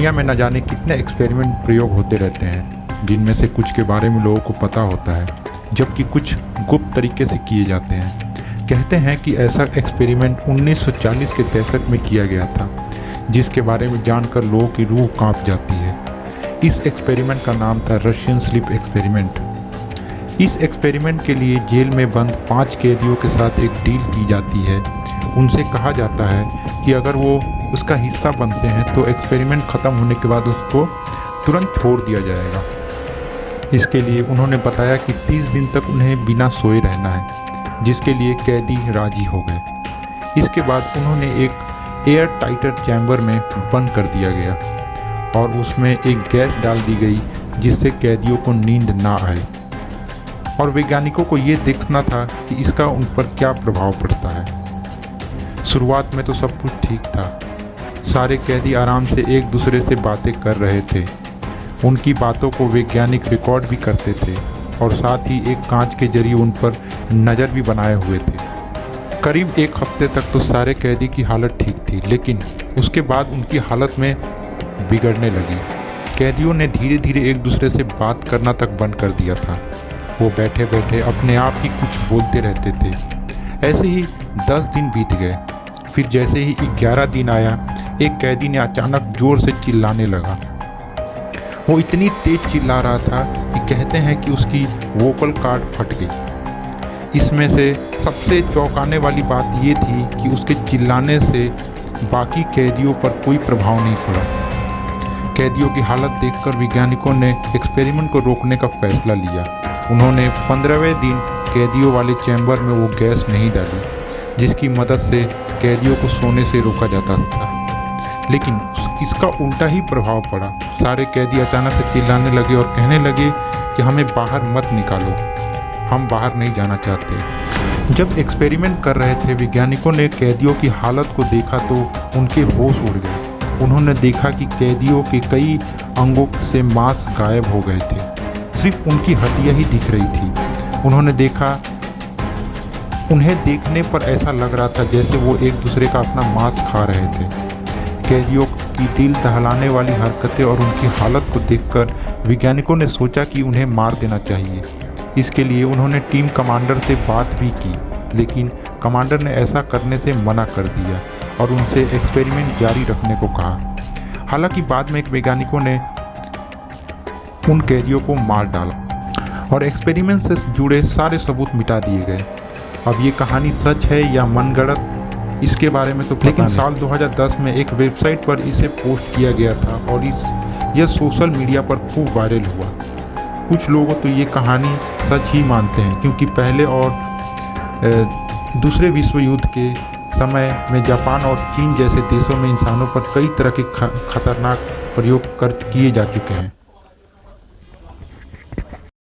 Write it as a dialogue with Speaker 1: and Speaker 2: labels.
Speaker 1: दुनिया में न जाने कितने एक्सपेरिमेंट प्रयोग होते रहते हैं, जिनमें से कुछ के बारे में लोगों को पता होता है, जबकि कुछ गुप्त तरीके से किए जाते हैं। कहते हैं कि ऐसा एक्सपेरिमेंट 1940 के दशक में किया गया था, जिसके बारे में जानकर लोगों की रूह कांप जाती है। इस एक्सपेरिमेंट का नाम था रशियन स्लीप एक्सपेरिमेंट। इस एक्सपेरिमेंट के लिए जेल में बंद 5 कैदियों के साथ एक डील की जाती है। उनसे कहा जाता है कि अगर वो उसका हिस्सा बनते हैं तो एक्सपेरिमेंट ख़त्म होने के बाद उसको तुरंत छोड़ दिया जाएगा। इसके लिए उन्होंने बताया कि 30 दिन तक उन्हें बिना सोए रहना है, जिसके लिए कैदी राजी हो गए। इसके बाद उन्होंने एक एयर टाइटर चैम्बर में बंद कर दिया गया और उसमें एक गैस डाल दी गई जिससे कैदियों को नींद ना आए, और वैज्ञानिकों को ये देखना था कि इसका उन पर क्या प्रभाव पड़ता है। शुरुआत में तो सब कुछ ठीक था। सारे कैदी आराम से एक दूसरे से बातें कर रहे थे। उनकी बातों को वैज्ञानिक रिकॉर्ड भी करते थे और साथ ही एक कांच के जरिए उन पर नज़र भी बनाए हुए थे। करीब एक हफ्ते तक तो सारे कैदी की हालत ठीक थी, लेकिन उसके बाद उनकी हालत में बिगड़ने लगी। कैदियों ने धीरे धीरे एक दूसरे से बात करना तक बंद कर दिया था। वो बैठे बैठे अपने आप ही कुछ बोलते रहते थे। ऐसे ही 10 दिन बीत गए। फिर जैसे ही 11 दिन आया, एक कैदी ने अचानक जोर से चिल्लाने लगा। वो इतनी तेज चिल्ला रहा था कि कहते हैं कि उसकी वोकल कॉर्ड फट गई। इसमें से सबसे चौंकाने वाली बात ये थी कि उसके चिल्लाने से बाकी कैदियों पर कोई प्रभाव नहीं पड़ा। कैदियों की हालत देखकर वैज्ञानिकों ने एक्सपेरिमेंट को रोकने का फैसला लिया। उन्होंने 15वें दिन कैदियों वाले चैम्बर में वो गैस नहीं डाली, जिसकी मदद से कैदियों को सोने से रोका जाता था। लेकिन इसका उल्टा ही प्रभाव पड़ा। सारे कैदी अचानक से चिल्लाने लगे और कहने लगे कि हमें बाहर मत निकालो, हम बाहर नहीं जाना चाहते। जब एक्सपेरिमेंट कर रहे थे, वैज्ञानिकों ने कैदियों की हालत को देखा तो उनके होश उड़ गए। उन्होंने देखा कि कैदियों के कई अंगों से मांस गायब हो गए थे, सिर्फ उनकी हड्डियां ही दिख रही थी। उन्हें देखने पर ऐसा लग रहा था जैसे वो एक दूसरे का अपना मांस खा रहे थे। कैदियों की दिल दहलाने वाली हरकतें और उनकी हालत को देखकर वैज्ञानिकों ने सोचा कि उन्हें मार देना चाहिए। इसके लिए उन्होंने टीम कमांडर से बात भी की, लेकिन कमांडर ने ऐसा करने से मना कर दिया और उनसे एक्सपेरिमेंट जारी रखने को कहा। हालांकि बाद में एक वैज्ञानिकों ने उन कैदियों को मार डाला और एक्सपेरिमेंट से जुड़े सारे सबूत मिटा दिए गए। अब ये कहानी सच है या मनगढ़ंत, इसके बारे में तो लेकिन साल 2010 में एक वेबसाइट पर इसे पोस्ट किया गया था और यह सोशल मीडिया पर खूब वायरल हुआ। कुछ लोग तो ये कहानी सच ही मानते हैं, क्योंकि पहले और दूसरे विश्व युद्ध के समय में जापान और चीन जैसे देशों में इंसानों पर कई तरह के खतरनाक प्रयोग किए जा चुके हैं।